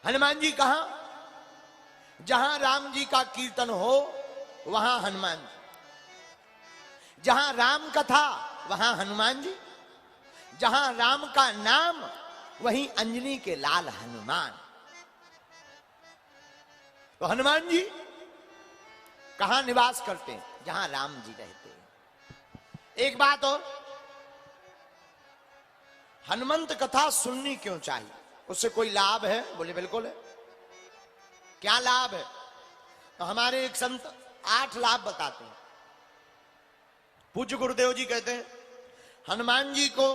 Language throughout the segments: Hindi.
हनुमान जी कहां? जहां राम जी का कीर्तन हो वहां हनुमान जी, जहां राम कथा वहां हनुमान जी, जहां राम का नाम वहीं अंजनी के लाल हनुमान। तो हनुमान जी कहां निवास करते हैं? जहां राम जी रहते हैं। एक बात और, हनुमंत कथा सुननी क्यों चाहिए? उससे कोई लाभ है? बोले बिल्कुल है। क्या लाभ है? तो हमारे एक संत 8 लाभ बताते हैं। पूज्य गुरुदेव जी कहते हैं हनुमान जी को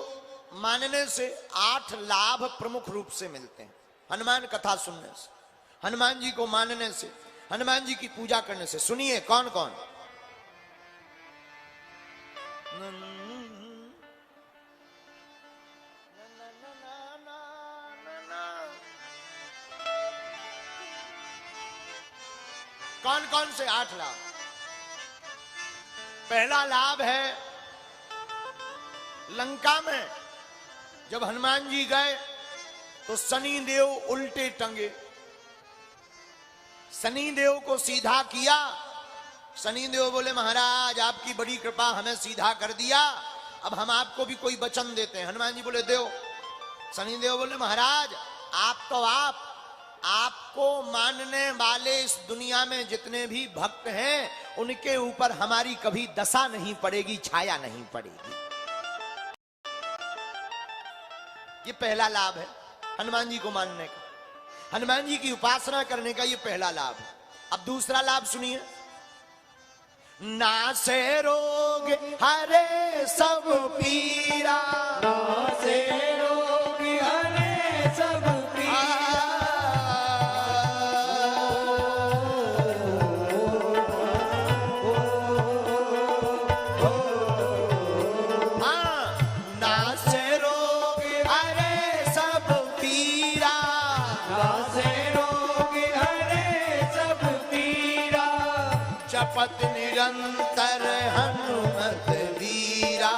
मानने से 8 लाभ प्रमुख रूप से मिलते हैं। हनुमान कथा सुनने से, हनुमान जी को मानने से, हनुमान जी की पूजा करने से। सुनिए कौन कौन? कौन कौन से 8 लाभ? पहला लाभ है, लंका में जब हनुमान जी गए तो शनि देव उल्टे टंगे, शनि देव को सीधा किया। शनि देव बोले महाराज आपकी बड़ी कृपा, हमें सीधा कर दिया, अब हम आपको भी कोई वचन देते हैं। हनुमान जी बोले दो। शनि देव बोले महाराज आप तो आपको मानने वाले इस दुनिया में जितने भी भक्त हैं उनके ऊपर हमारी कभी दशा नहीं पड़ेगी, छाया नहीं पड़ेगी। ये पहला लाभ है हनुमान जी को मानने का, हनुमान जी की उपासना करने का। ये पहला लाभ है। अब दूसरा लाभ सुनिए, नासे रोग हरे सब पीरा, नासे रोग हरे सब पीरा, नासे रोग हरे सब पीरा, नासे रोग हरे सब पीरा, जपत निरंतर हनुमत वीरा।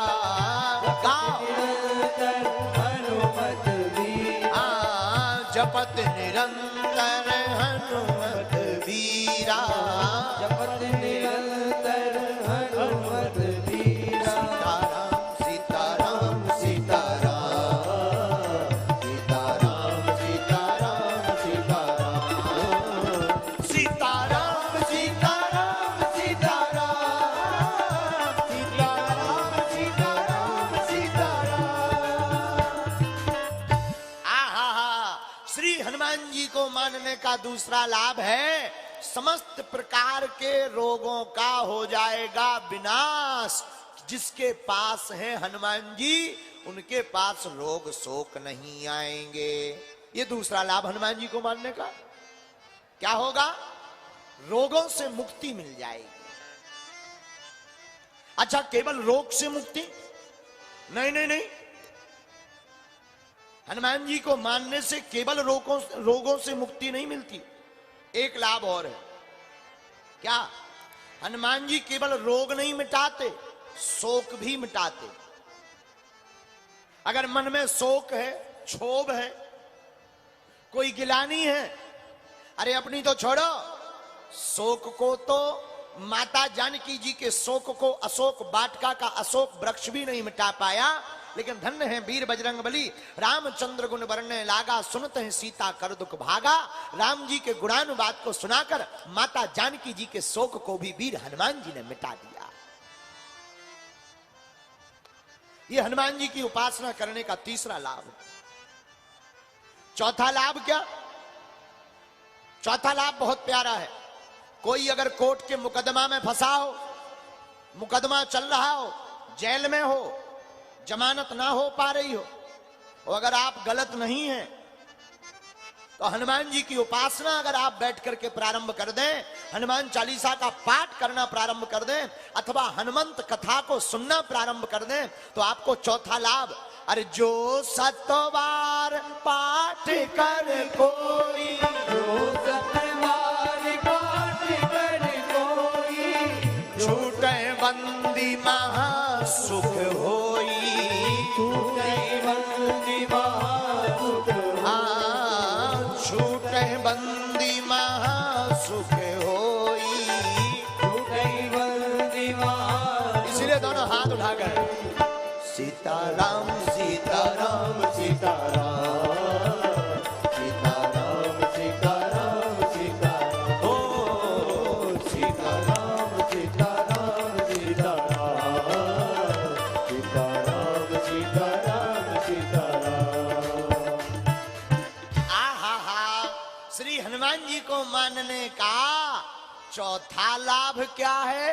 निरंतर हनुमत वीरा, जपत निरंतर हनुमत वीरा, जपत निरंतर हनुमत वीरा। सीताराम सीताराम सीताराम सीताराम सीताराम सीताराम सीताराम सीताराम सीताराम सीताराम सीताराम सीताराम। आहा, श्री हनुमान जी को मानने का दूसरा लाभ है समस्त प्रकार के रोगों का हो जाएगा विनाश। जिसके पास है हनुमान जी उनके पास रोग शोक नहीं आएंगे। ये दूसरा लाभ हनुमान जी को मानने का। क्या होगा? रोगों से मुक्ति मिल जाएगी। अच्छा, केवल रोग से मुक्ति? नहीं नहीं नहीं, हनुमान जी को मानने से केवल रोगों से मुक्ति नहीं मिलती। एक लाभ और है। क्या? हनुमान जी केवल रोग नहीं मिटाते, शोक भी मिटाते। अगर मन में शोक है, क्षोभ है, कोई गिलानी है, अरे अपनी तो छोड़ो, शोक को तो माता जानकी जी के शोक को अशोक वाटिका का अशोक वृक्ष भी नहीं मिटा पाया। लेकिन धन्य है वीर बजरंग बली, रामचंद्र गुण वर्णने लागा, सुनते हैं सीता कर दुख भागा। राम जी के गुणानुवाद को सुनाकर माता जानकी जी के शोक को भी वीर हनुमान जी ने मिटा दिया। ये हनुमान जी की उपासना करने का तीसरा लाभ। चौथा लाभ क्या? चौथा लाभ बहुत प्यारा है। कोई अगर कोर्ट के मुकदमा में फंसा हो, मुकदमा चल रहा हो, जेल में हो, जमानत ना हो पा रही हो, और अगर आप गलत नहीं हैं तो हनुमान जी की उपासना अगर आप बैठ करके प्रारंभ कर दें, हनुमान चालीसा का पाठ करना प्रारंभ कर दें, अथवा हनुमंत कथा को सुनना प्रारंभ कर दें, तो आपको चौथा लाभ, अरे जो 7 बार पाठ कर कोई, जो 7 बार पाठ कर कोई, छूटे बंदी महासुख होई, छूटे बंदी महासुख होई, छूटे छूटे बंदी महा सुख होई। छूटई बंदी महा इसलिए दोनों हाथ उठाकर सीताराम सीताराम सीताराम सीताराम सीताराम सीताराम ओ सीताराम सीताराम सीताराम सीताराम सीताराम सीताराम। आहा, श्री हनुमान जी को मानने का चौथा लाभ क्या है?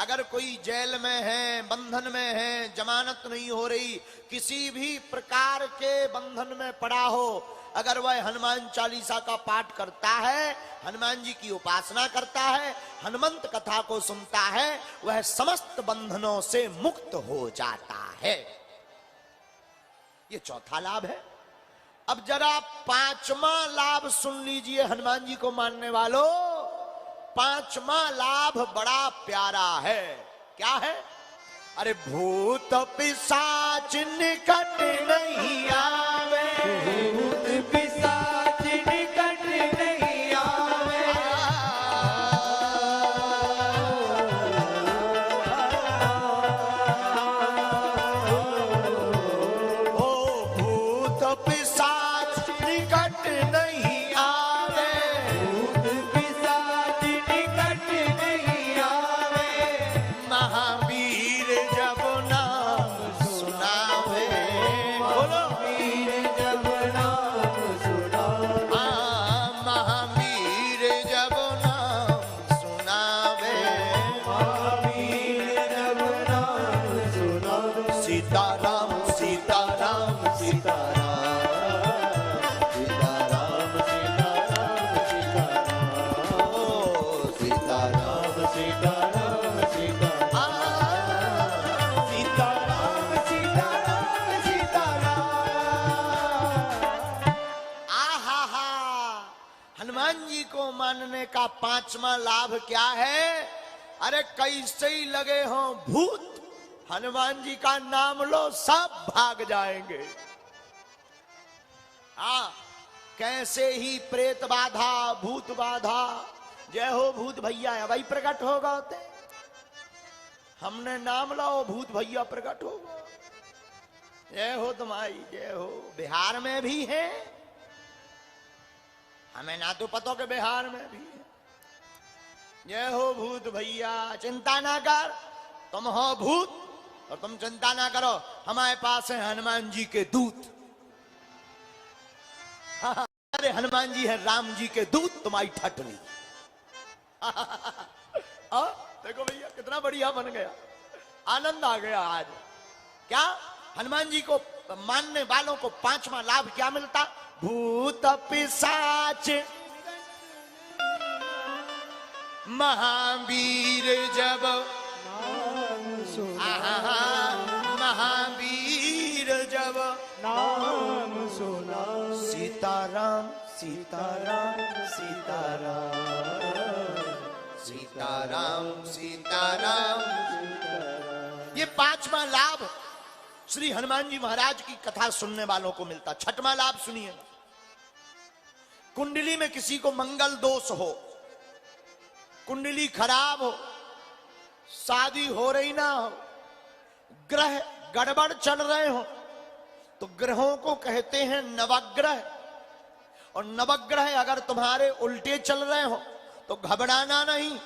अगर कोई जेल में है, बंधन में है, जमानत नहीं हो रही, किसी भी प्रकार के बंधन में पड़ा हो, अगर वह हनुमान चालीसा का पाठ करता है, हनुमान जी की उपासना करता है, हनुमंत कथा को सुनता है, वह समस्त बंधनों से मुक्त हो जाता है। ये चौथा लाभ है। अब जरा पांचवा लाभ सुन लीजिए हनुमान जी को मानने वालों। पांचवा लाभ बड़ा प्यारा है। क्या है? अरे भूत पिशाच निकट नहीं आवे, भूत पिशाच निकट नहीं आवे। ओ भूत पिशाच निकट नहीं आवे, भूत पिशाच निकट नहीं आवे। महावीर जब नाम सुनावे। बोलो वीर जब नाम सुनावे। महावीर जब नाम सुनावे। महावीर जब नाम सुनावे। सीताराम सीताराम सीताराम सीताराम सीताराम सीताराम ओ सीताराम सीताराम सीताराम सीताराम सीताराम सीताराम। आहा, हनुमान जी को मानने का पांचवा लाभ क्या है? अरे कैसे ही लगे हों भूत, हनुमान जी का नाम लो सब भाग जाएंगे। हाँ, कैसे ही प्रेत बाधा, भूत बाधा, जय हो भूत भैया वही प्रकट होगा होते। हमने नाम लाओ भूत भैया प्रकट होगा। जय हो तुम्हारी जय हो। बिहार में भी है, हमें ना तो पता कि बिहार में भी है। जय हो भूत भैया, चिंता ना कर, तुम हो भूत और तुम चिंता ना करो, हमारे पास है हनुमान जी के दूत। अरे हनुमान जी है राम जी के दूत, तुम्हारी ठटनी। देखो भैया कितना बढ़िया बन गया, आनंद आ गया आज। क्या हनुमान जी को मानने वालों को पांचवा लाभ क्या मिलता? भूत पिशाच महावीर जब नाम आहा, महावीर जब नाम सुना। सीताराम सीताराम सीताराम सीताराम सीताराम। ये पांचवा लाभ श्री हनुमान जी महाराज की कथा सुनने वालों को मिलता। छठवां लाभ सुनिए। कुंडली में किसी को मंगल दोष हो, कुंडली खराब हो, शादी हो रही ना हो, ग्रह गड़बड़ चल रहे हो, तो ग्रहों को कहते हैं नवग्रह। और नवग्रह अगर तुम्हारे उल्टे चल रहे हो तो घबराना नहीं,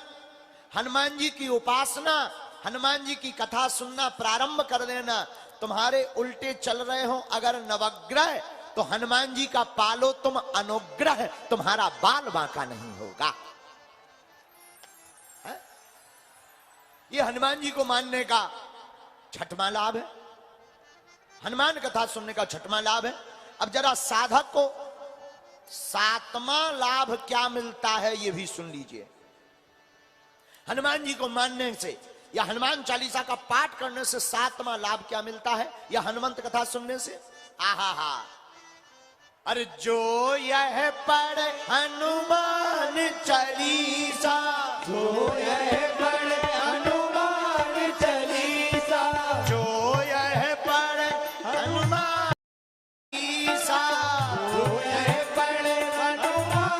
हनुमान जी की उपासना, हनुमान जी की कथा सुनना प्रारंभ कर देना। तुम्हारे उल्टे चल रहे हो अगर नवग्रह, तो हनुमान जी का पालो तुम अनुग्रह, तुम्हारा बाल बांका नहीं होगा। है? ये हनुमान जी को मानने का छठवां लाभ है, हनुमान कथा सुनने का छठवां लाभ है। अब जरा साधक को सातवां लाभ क्या मिलता है ये भी सुन लीजिए। हनुमान जी को मानने से या हनुमान चालीसा का पाठ करने से सातवां लाभ क्या मिलता है, या हनुमंत कथा सुनने से? आहा हा, अरे जो यह पढ़े हनुमान चालीसा, जो यह पढ़े हनुमान चालीसा, जो यह पढ़े हनुमान चालीसा, जो यह पढ़े हनुमान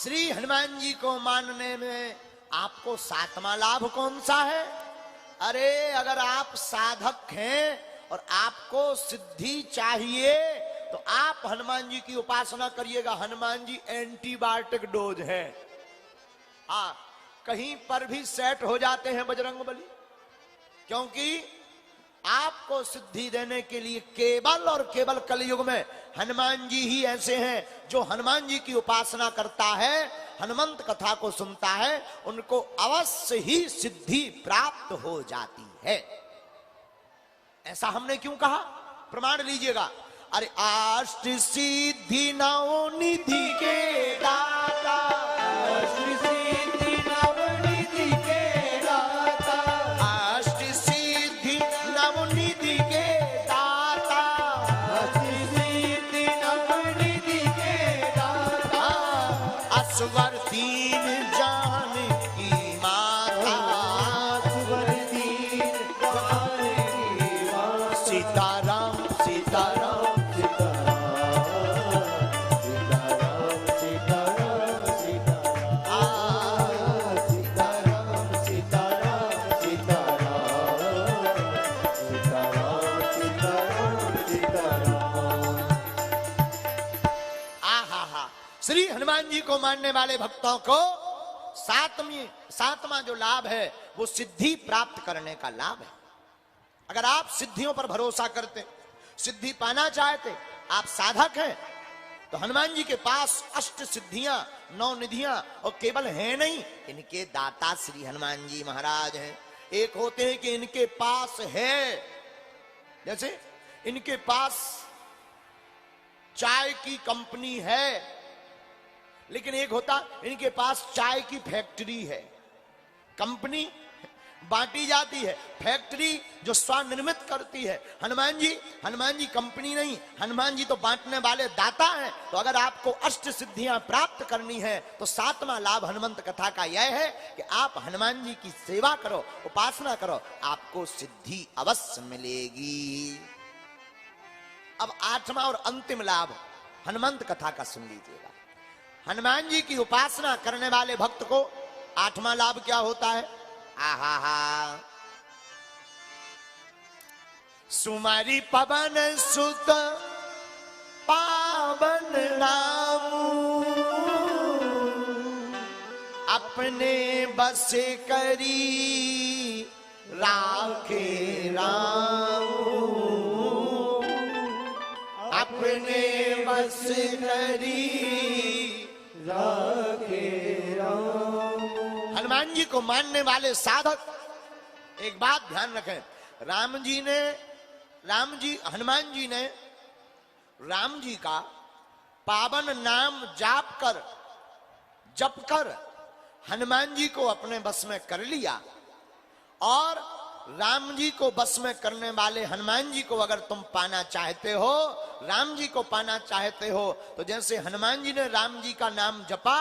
श्री हनुमान जी को मानने में आपको सातवां लाभ कौन सा है? अरे अगर आप साधक हैं और आपको सिद्धि चाहिए तो आप हनुमान जी की उपासना करिएगा। हनुमान जी एंटीबायोटिक डोज है। हाँ, कहीं पर भी सेट हो जाते हैं बजरंगबली, क्योंकि आपको सिद्धि देने के लिए केवल और केवल कलयुग में हनुमान जी ही ऐसे हैं जो हनुमान जी की उपासना करता है, हनुमंत कथा को सुनता है, उनको अवश्य ही सिद्धि प्राप्त हो जाती है। ऐसा हमने क्यों कहा? प्रमाण लीजिएगा। अरे अष्ट सिद्धि नौ निधि के दाता, अष्ट सिद्धि नवनिधि के दाता, अष्ट सिद्धि नौ निधि के दाता, अष्ट सिद्धि नवनिधि के दाता, असवर दीन जान की माता, असवर दीन जान की माता, सीताराम सीताराम श्री हनुमान जी को मानने वाले भक्तों को सातवां जो लाभ है वो सिद्धि प्राप्त करने का लाभ है। अगर आप सिद्धियों पर भरोसा करते, सिद्धि पाना चाहते, आप साधक हैं, तो हनुमान जी के पास अष्ट सिद्धियां, नौ निधियां और केवल है नहीं, इनके दाता श्री हनुमान जी महाराज हैं। एक होते हैं कि इनके पास है, जैसे इनके पास चाय की कंपनी है, लेकिन एक होता इनके पास चाय की फैक्ट्री है। कंपनी बांटी जाती है, फैक्ट्री जो स्वनिर्मित करती है। हनुमान जी कंपनी नहीं, हनुमान जी तो बांटने वाले दाता हैं। तो अगर आपको अष्ट सिद्धियां प्राप्त करनी है तो सातवां लाभ हनुमंत कथा का यह है कि आप हनुमान जी की सेवा करो, उपासना करो, आपको सिद्धि अवश्य मिलेगी। अब आठवां और अंतिम लाभ हनुमंत कथा का सुन लीजिएगा। हनुमान जी की उपासना करने वाले भक्त को आठवां लाभ क्या होता है? आहा, सुमारी पवन सुत पावन नाम, अपने बस करी राखे राम, अपने बस करी राखे राम। हनुमान जी को मानने वाले साधक एक बात ध्यान रखें, हनुमान जी ने राम जी का पावन नाम जप कर हनुमान जी को अपने बस में कर लिया। और राम जी को बस में करने वाले हनुमान जी को अगर तुम पाना चाहते हो, राम जी को पाना चाहते हो, तो जैसे हनुमान जी ने राम जी का नाम जपा,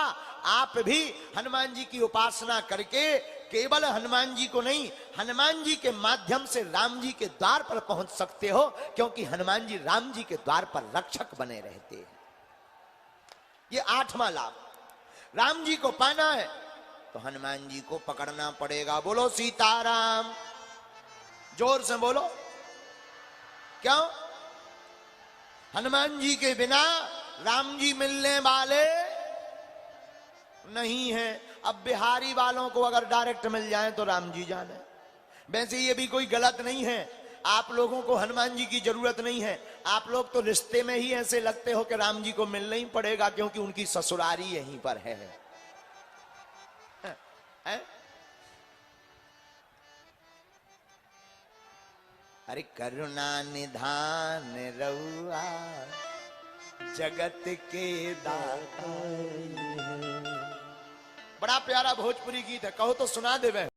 आप भी हनुमान जी की उपासना करके केवल हनुमान जी को नहीं, हनुमान जी के माध्यम से राम जी के द्वार पर पहुंच सकते हो, क्योंकि हनुमान जी राम जी के द्वार पर रक्षक बने रहते हैं। ये आठवां लाभ। राम जी को पाना है तो हनुमान जी को पकड़ना पड़ेगा। बोलो सीताराम, जोर से बोलो। क्यों? हनुमान जी के बिना राम जी मिलने वाले नहीं है। अब बिहारी वालों को अगर डायरेक्ट मिल जाए तो राम जी जाने। वैसे ये भी कोई गलत नहीं है, आप लोगों को हनुमान जी की जरूरत नहीं है। आप लोग तो रिश्ते में ही ऐसे लगते हो कि राम जी को मिलना ही पड़ेगा, क्योंकि उनकी ससुरारी यहीं पर है। अरे करुणा निधान रहुआ जगत के दाता। बड़ा प्यारा भोजपुरी गीत है, कहो तो सुना देवे।